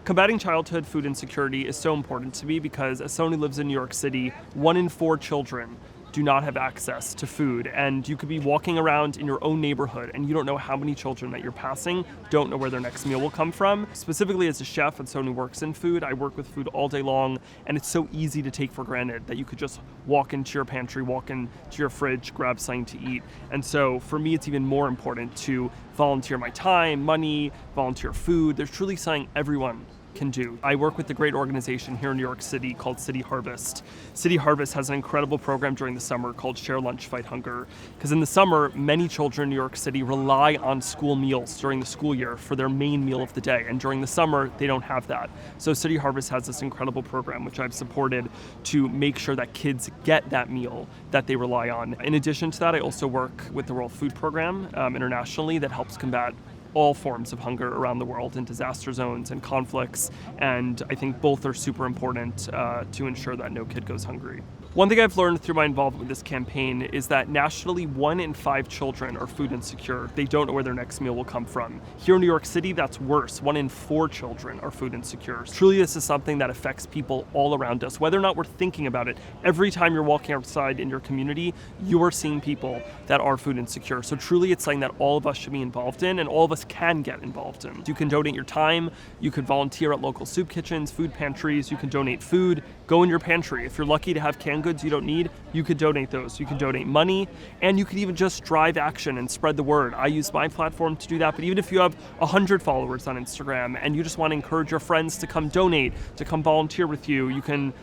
Combating childhood food insecurity is so important to me because as someone who lives in New York City, 1 in 4 children do not have access to food. And you could be walking around in your own neighborhood and you don't know how many children that you're passing don't know where their next meal will come from. Specifically as a chef and someone who works in food, I work with food all day long, and it's so easy to take for granted that you could just walk into your pantry, walk into your fridge, grab something to eat. And so for me, it's even more important to volunteer my time, money, volunteer food. There's truly something everyone can do. I work with a great organization here in New York City called City Harvest. City Harvest has an incredible program during the summer called Share Lunch, Fight Hunger. Because in the summer, many children in New York City rely on school meals during the school year for their main meal of the day. And during the summer, they don't have that. So City Harvest has this incredible program, which I've supported to make sure that kids get that meal that they rely on. In addition to that, I also work with the World Food Program internationally that helps combat all forms of hunger around the world in disaster zones and conflicts, and I think both are super important to ensure that no kid goes hungry. One thing I've learned through my involvement with this campaign is that nationally 1 in 5 children are food insecure. They don't know where their next meal will come from. Here in New York City, that's worse. 1 in 4 children are food insecure. Truly, this is something that affects people all around us, whether or not we're thinking about it. Every time you're walking outside in your community, you are seeing people that are food insecure. So truly, it's something that all of us should be involved in, and all of us can get involved in. You can donate your time, you could volunteer at local soup kitchens, food pantries, you can donate food, go in your pantry. If you're lucky to have canned goods you don't need, you could donate those. You can donate money, and you could even just drive action and spread the word. I use my platform to do that, but even if you have 100 followers on Instagram and you just want to encourage your friends to come donate, to come volunteer with you, you can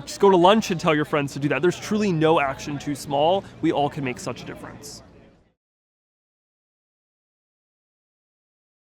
just go to lunch and tell your friends to do that. There's truly no action too small. We all can make such a difference.